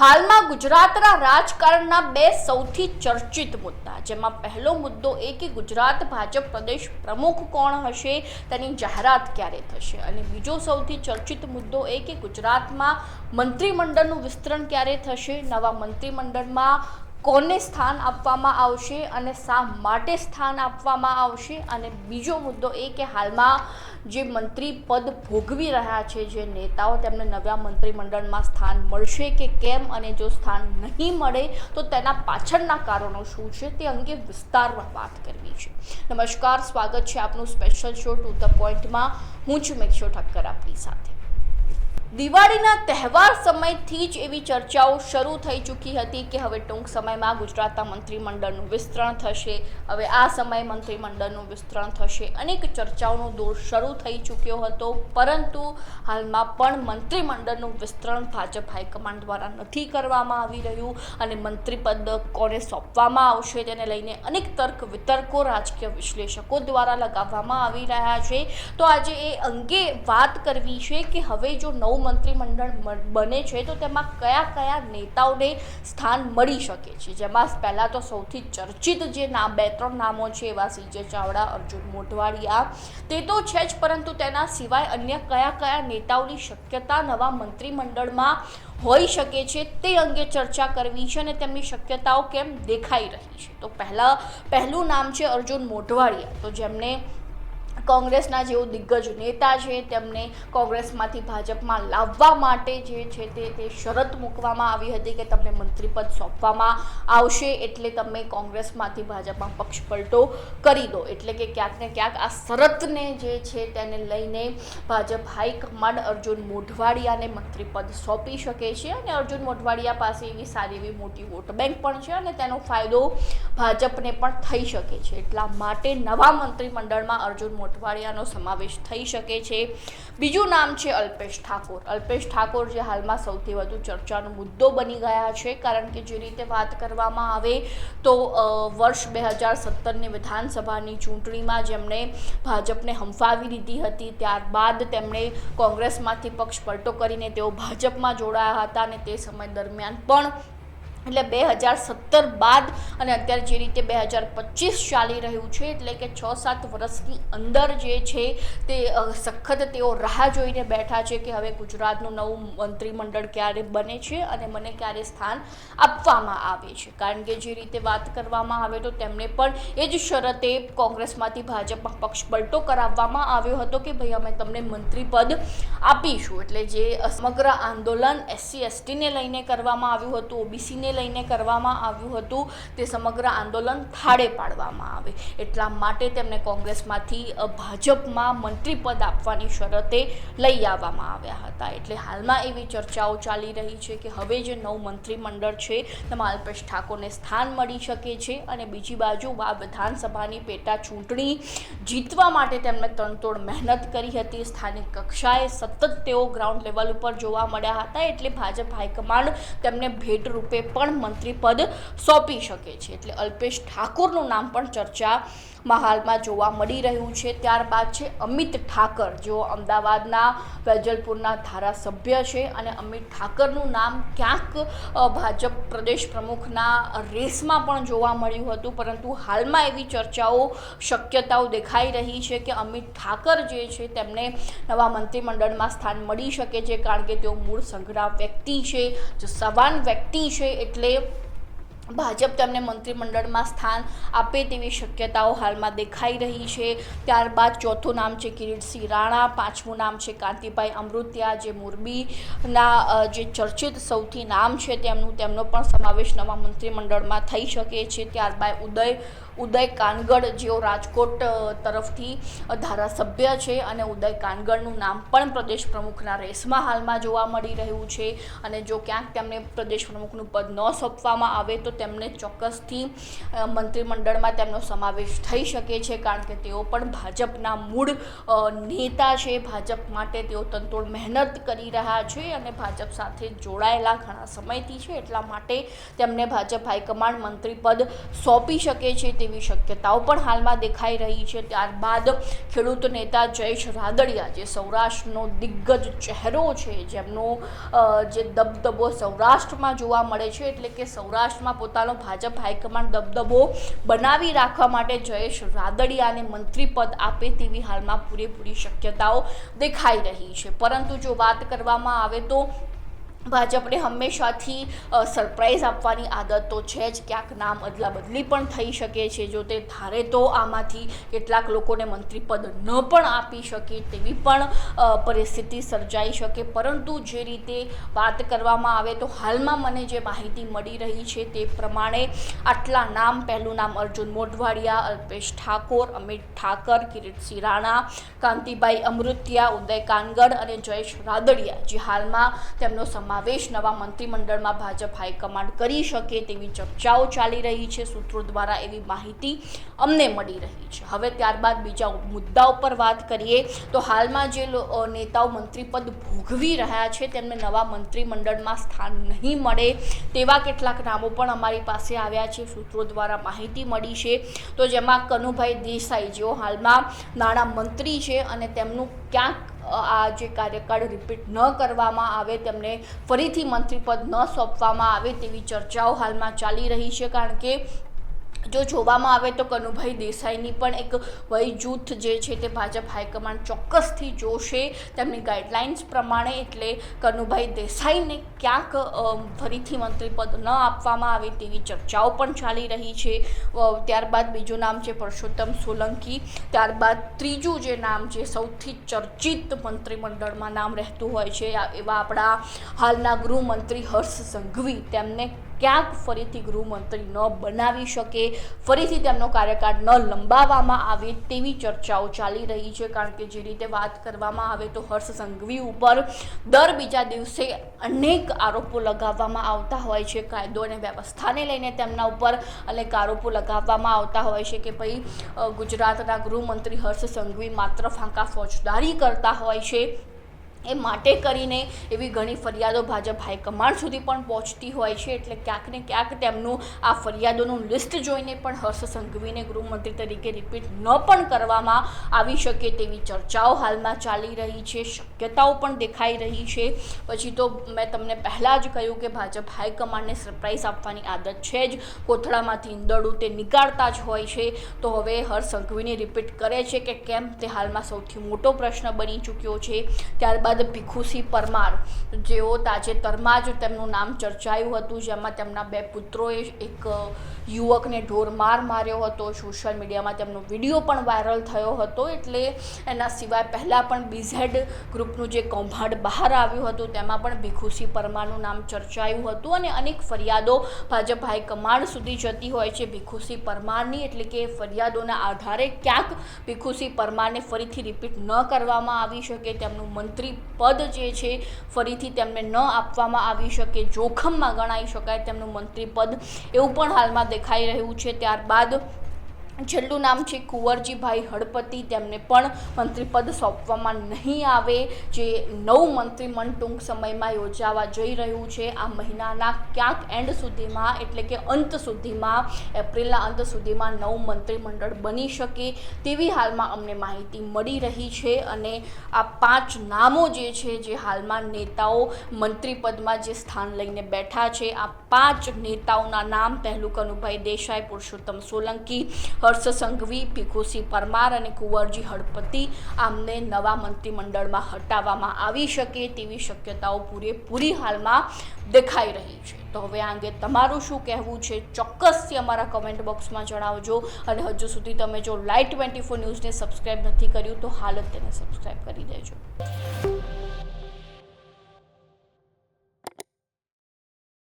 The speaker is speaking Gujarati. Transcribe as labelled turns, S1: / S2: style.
S1: હાલમાં ગુજરાતના રાજકારણના બે સૌથી ચર્ચિત મુદ્દા, જેમાં પહેલો મુદ્દો એ કે ગુજરાત ભાજપ પ્રદેશ પ્રમુખ કોણ હશે તેની જાહેરાત ક્યારે થશે, અને બીજો સૌથી ચર્ચિત મુદ્દો એ કે ગુજરાતમાં મંત્રીમંડળનું વિસ્તરણ ક્યારે થશે, નવા મંત્રીમંડળમાં કોને સ્થાન આપવામાં આવશે અને શા માટે સ્થાન આપવામાં આવશે, અને બીજો મુદ્દો એ કે હાલમાં જે મંત્રી પદ ભોગવી રહ્યા છે જે નેતાઓ, તેમને નવા મંત્રીમંડળમાં સ્થાન મળશે કે કેમ, અને જો સ્થાન નહીં મળે તો તેના પાછળના કારણો શું છે તે અંગે વિસ્તારમાં વાત કરવી છે. નમસ્કાર, સ્વાગત છે આપનું સ્પેશિયલ શો ટુ ધ પોઈન્ટમાં. હું છું મેક્ષો ઠક્કર આપની સાથે. દિવાળીના તહેવાર સમયથી જ એવી ચર્ચાઓ શરૂ થઈ ચૂકી હતી કે હવે ટૂંક સમયમાં ગુજરાતના મંત્રીમંડળનું વિસ્તરણ થશે, હવે આ સમયે મંત્રીમંડળનું વિસ્તરણ થશે. અનેક ચર્ચાઓનો દોર શરૂ થઈ ચૂક્યો હતો, પરંતુ હાલમાં પણ મંત્રીમંડળનું વિસ્તરણ ભાજપ હાઈકમાન્ડ દ્વારા નથી કરવામાં આવી રહ્યું, અને મંત્રીપદ કોને સોંપવામાં આવશે તેને લઈને અનેક તર્ક વિતર્કો રાજકીય વિશ્લેષકો દ્વારા લગાવવામાં આવી રહ્યા છે. તો આજે એ અંગે વાત કરવી છે કે હવે જો નવું મંત્રીમંડળ બને છે તો તેમાં કયા કયા નેતાઓને સ્થાન મળી શકે છે, જેમાં પહેલાં તો સૌથી ચર્ચિત જે બે ત્રણ નામો છે એવા CJ ચાવડા, અર્જુન મોઢવાડિયા તે તો છે જ, પરંતુ તેના સિવાય અન્ય કયા કયા નેતાઓની શક્યતા નવા મંત્રીમંડળમાં હોઈ શકે છે તે અંગે ચર્ચા કરવી છે, અને તેમની શક્યતાઓ કેમ દેખાઈ રહી છે. તો પહેલું નામ છે અર્જુન મોઢવાડિયા, તો જેમને કોંગ્રેસના જેઓ દિગ્ગજ નેતા છે તેમને કોંગ્રેસમાંથી ભાજપમાં લાવવા માટે જે છે તે શરત મૂકવામાં આવી હતી કે તમને મંત્રીપદ સોંપવામાં આવશે એટલે તમે કોંગ્રેસમાંથી ભાજપમાં પક્ષ પલટો કરી દો. એટલે કે ક્યાંક ને ક્યાંક આ શરતને જે છે તેને લઈને ભાજપ હાઈકમાન્ડ અર્જુન મોઢવાડિયાને મંત્રીપદ સોંપી શકે છે, અને અર્જુન મોઢવાડિયા પાસે એવી સારી એવી મોટી વોટ બેંક પણ છે અને તેનો ફાયદો ભાજપને પણ થઈ શકે છે. એટલા માટે નવા મંત્રીમંડળમાં અર્જુન મોઢવાડિયાનો સમાવેશ થઈ શકે છે. બીજું નામ છે અલ્પેશ ઠાકોર. અલ્પેશ ઠાકોર જે હાલમાં સૌથી વધુ ચર્ચાનો મુદ્દો બની ગયા છે, કારણ કે જે રીતે વાત કરવામાં આવે તો વર્ષ 2017ની વિધાનસભાની ચૂંટણીમાં જેમણે ભાજપને હંફાવી દીધી હતી, ત્યારબાદ તેમણે કોંગ્રેસમાંથી પક્ષ પલટો કરીને તેઓ ભાજપમાં જોડાયા હતા, અને તે સમય દરમિયાન પણ એટલે 2017 બાદ અને અત્યારે જે રીતે 2025 ચાલી રહ્યું છે, એટલે કે 6-7 વર્ષની અંદર જે છે તે સખત તેઓ રાહ જોઈને બેઠા છે કે હવે ગુજરાતનું નવું મંત્રીમંડળ ક્યારે બને છે અને મને ક્યારે સ્થાન આપવામાં આવે છે. કારણ કે જે રીતે વાત કરવામાં આવે તો તેમને પણ એ જ શરતે કોંગ્રેસમાંથી ભાજપમાં પક્ષ પલટો કરાવવામાં આવ્યો હતો કે ભાઈ અમે તમને મંત્રીપદ આપીશું. એટલે જે સમગ્ર આંદોલન SC/STને લઈને કરવામાં આવ્યું હતું, OBCને લઈને કરવામાં આવ્યું હતું, તે સમગ્ર આંદોલન થાળે પાડવામાં આવે, એટલા માટે તેમને કોંગ્રેસમાંથી ભાજપમાં મંત્રીપદ આપવાની શરતે લઈ આવવામાં આવ્યા હતા. એટલે હાલમાં એવી ચર્ચાઓ ચાલી રહી છે કે હવે જે નવું મંત્રીમંડળ છે તેમાં અલ્પેશ ઠાકોરને સ્થાન મળી શકે છે, અને બીજી બાજુ આ વિધાનસભાની પેટા ચૂંટણી જીતવા માટે તેમણે તનતોડ મહેનત કરી હતી. સ્થાનિક કક્ષાએ સતત તેઓ ગ્રાઉન્ડ લેવલ ઉપર જોવા મળ્યા હતા, એટલે ભાજપ હાઈકમાન્ડ તેમને ભેટ રૂપે પણ મંત્રીપદ સોંપી શકે છે. એટલે અલ્પેશ ઠાકોરનું નામ પણ ચર્ચામાં હાલમાં જોવા મળી રહ્યું છે. ત્યારબાદ છે અમિત ઠાકર, જેઓ અમદાવાદના વેજલપુરના ધારાસભ્ય છે, અને અમિત ઠાકરનું નામ ક્યાંક ભાજપ પ્રદેશ પ્રમુખના રેસમાં પણ જોવા મળ્યું હતું, પરંતુ હાલમાં એવી ચર્ચાઓ શક્યતાઓ દેખાઈ રહી છે કે અમિત ઠાકર જે છે તેમને નવા મંત્રીમંડળમાં સ્થાન મળી શકે છે, કારણ કે તેઓ મૂળ સંઘના વ્યક્તિ છે, જો સવાન વ્યક્તિ છે, એટલે ભાજપ તેમને મંત્રીમંડળમાં સ્થાન આપે તેવી શક્યતાઓ હાલમાં દેખાઈ રહી છે. ત્યારબાદ ચોથું નામ છે કિરીટસિંહ રાણા, પાંચમું નામ છે કાંતિભાઈ અમૃતિયા, જે મોરબીના જે ચર્ચિત સૌથી નામ છે તેમનો પણ સમાવેશ નવા મંત્રીમંડળમાં થઈ શકે છે. ત્યારબાદ ઉદય કાનગડ, જેઓ રાજકોટ તરફથી ધારાસભ્ય છે, અને ઉદય કાનગડનું નામ પણ પ્રદેશ પ્રમુખના રેસમાં હાલમાં જોવા મળી રહ્યું છે, અને જો ક્યાંક તેમને પ્રદેશ પ્રમુખનું પદ ન સોંપવામાં આવે તો તેમને ચોક્કસથી મંત્રીમંડળમાં તેમનો સમાવેશ થઈ શકે છે, કારણ કે તેઓ પણ ભાજપના મૂળ નેતા છે. ભાજપ માટે તેઓ તનતોડ મહેનત કરી રહ્યા છે અને ભાજપ સાથે જોડાયેલા ઘણા સમયથી છે, એટલા માટે તેમને ભાજપ હાઈકમાન્ડ મંત્રીપદ સોંપી શકે છે તેવી શક્યતાઓ પણ હાલમાં દેખાઈ રહી છે. ત્યારબાદ ખેડૂત નેતા જયેશ રાદડિયા, જે સૌરાષ્ટ્રનો દિગ્ગજ ચહેરો છે, જેમનો જે દબદબો સૌરાષ્ટ્રમાં જોવા મળે છે, એટલે કે સૌરાષ્ટ્રમાં પોતાનો ભાજપ હાઈકમાન્ડ દબદબો બનાવી રાખવા માટે જયેશ રાદડિયાને મંત્રી પદ આપે તેવી હાલમાં પૂરેપૂરી શક્યતાઓ દેખાઈ રહી છે. પરંતુ જો વાત કરવામાં આવે તો ભાજપને હંમેશાથી સરપ્રાઇઝ આપવાની આદત તો છે જ. ક્યાંક નામ અદલા બદલી પણ થઈ શકે છે. જો તે ધારે તો આમાંથી કેટલાક લોકોને મંત્રીપદ ન પણ આપી શકે તેવી પણ પરિસ્થિતિ સર્જાઈ શકે. પરંતુ જે રીતે વાત કરવામાં આવે તો હાલમાં મને જે માહિતી મળી રહી છે તે પ્રમાણે આટલા નામ, પહેલું નામ અર્જુન મોઢવાડિયા, અલ્પેશ ઠાકોર, અમિત ઠાકર, કિરીટસિંહ રાણા, કાંતિભાઈ અમૃતિયા, ઉદય કાનગડ અને જયેશ રાદડિયા, જે હાલમાં તેમનો સમાવેશ નવા મંત્રીમંડળમાં ભાજપ હાઈકમાન્ડ કરી શકે તેવી ચર્ચાઓ ચાલી રહી છે. સૂત્રો દ્વારા એવી માહિતી અમને મળી રહી છે. હવે ત્યારબાદ બીજા મુદ્દા ઉપર વાત કરીએ તો હાલમાં જે નેતાઓ મંત્રીપદ ભોગવી રહ્યા છે તેમને નવા મંત્રીમંડળમાં સ્થાન નહીં મળે તેવા કેટલાક નામો પણ અમારી પાસે આવ્યા છે. સૂત્રો દ્વારા માહિતી મળી છે તો જેમાં કનુભાઈ દેસાઈ, જેઓ હાલમાં નાણાં મંત્રી છે અને તેમનું ક્યાંક આ જે કાર્યકાળ રિપીટ ન કરવામાં આવે, તેમને ફરીથી મંત્રીપદ ન સોંપવામાં આવે તેવી ચર્ચાઓ હાલમાં ચાલી રહી છે. કારણ કે જો જોવામાં આવે તો કનુભાઈ દેસાઈની પણ એક વય જૂથ જે છે તે ભાજપ હાઈકમાન્ડ ચોક્કસથી જોશે તેમની ગાઈડલાઇન્સ પ્રમાણે. એટલે કનુભાઈ દેસાઈને ક્યાંક ફરીથી મંત્રીપદ ન આપવામાં આવે તેવી ચર્ચાઓ પણ ચાલી રહી છે. ત્યારબાદ બીજું નામ છે પરસોત્તમ સોલંકી. ત્યારબાદ ત્રીજું જે નામ છે, સૌથી ચર્ચિત મંત્રીમંડળમાં નામ રહેતું હોય છે, એવા આપણા હાલના ગૃહમંત્રી હર્ષ સંઘવી, તેમને ક્યાંક ફરીથી ગૃહમંત્રી ન બનાવી શકે, ફરીથી તેમનો કાર્યકાળ ન લંબાવવામાં આવે તેવી ચર્ચાઓ ચાલી રહી છે. કારણ કે જે રીતે વાત કરવામાં આવે તો હર્ષ સંઘવી ઉપર દર બીજા દિવસે અનેક આરોપો લગાવવામાં આવતા હોય છે. કાયદો અને વ્યવસ્થાને લઈને તેમના ઉપર અનેક આરોપો લગાવવામાં આવતા હોય છે કે ભાઈ ગુજરાતના ગૃહમંત્રી હર્ષ સંઘવી માત્ર ફાંકા ફોજદારી કરતા હોય છે. એ માટે કરીને એવી ઘણી ફરિયાદો ભાજપ હાઈકમાન્ડ સુધી પણ પહોંચતી હોય છે. એટલે ક્યાંક ને ક્યાંક તેમનું આ ફરિયાદોનું લિસ્ટ જોઈને પણ હર્ષ સંઘવીને ગૃહમંત્રી તરીકે રિપીટ ન પણ કરવામાં આવી શકે તેવી ચર્ચાઓ હાલમાં ચાલી રહી છે. શક્યતાઓ પણ દેખાઈ રહી છે. પછી તો મેં તમને પહેલાં જ કહ્યું કે ભાજપ હાઈકમાન્ડને સરપ્રાઇઝ આપવાની આદત છે જ. કોથળામાંથી ઈંદડું તે નીકાળતા જ હોય છે. તો હવે હર્ષ સંઘવીને રિપીટ કરે છે કે કેમ, તે હાલમાં સૌથી મોટો પ્રશ્ન બની ચૂક્યો છે. ત્યારબાદ ભીખુસિંહ પરમાર, જેઓ તાજેતરમાં જ તેમનું નામ ચર્ચાયું હતું, જેમાં તેમના બે પુત્રોએ એક યુવકને ઢોરમાર માર્યો હતો. સોશિયલ મીડિયામાં તેમનો વિડીયો પણ વાયરલ થયો હતો. એટલે એના સિવાય પહેલાં પણ બીઝેડ ગ્રુપનું જે કૌભાંડ બહાર આવ્યું હતું તેમાં પણ ભીખુસિંહ પરમારનું નામ ચર્ચાયું હતું અને અનેક ફરિયાદો ભાજપ હાઈકમાન્ડ સુધી જતી હોય છે ભીખુસિંહ પરમારની. એટલે કે ફરિયાદોના આધારે ક્યાંક ભીખુસિંહ પરમારને ફરીથી રિપીટ ન કરવામાં આવી શકે, તેમનું મંત્રી પદ જે છે ફરીથી તેમને ન આપવામાં આવી શકે, જોખમમાં ગણાઈ શકાય તેમનું મંત્રી પદ, એવું પણ હાલમાં દેખાઈ રહ્યું છે. ત્યારબાદ છેલ્લું નામ છે કુંવરજીભાઈ હળપતિ, તેમને પણ મંત્રીપદ સોંપવામાં નહીં આવે. જે નવું મંત્રીમંડળ ટૂંક સમયમાં યોજાવા જઈ રહ્યું છે આ મહિનાના ક્યાંક એન્ડ સુધીમાં, એટલે કે અંત સુધીમાં, એપ્રિલના અંત સુધીમાં નવું મંત્રીમંડળ બની શકે તેવી હાલમાં અમને માહિતી મળી રહી છે. અને આ 5 નામો જે છે, જે હાલમાં નેતાઓ મંત્રીપદમાં જે સ્થાન લઈને બેઠા છે, આ 5 નેતાઓના નામ, પહેલું કનુભાઈ દેસાઈ, પુરુષોત્તમ સોલંકી, હર્ષ સંઘવી, ભીખુસિંહ પરમાર અને કુંવરજી હળપતિ, આમને નવા મંત્રીમંડળમાં હટાવવામાં આવી શકે તેવી શક્યતાઓ પૂરેપૂરી હાલમાં દેખાઈ રહી છે. તો હવે આ અંગે તમારું શું કહેવું છે ચોક્કસથી અમારા કમેન્ટ બોક્સમાં જણાવજો. અને હજુ સુધી તમે જો લાઈવ 24 ન્યૂઝને સબસ્ક્રાઈબ નથી કર્યું તો હાલ જ તેને સબસ્ક્રાઈબ કરી દેજો.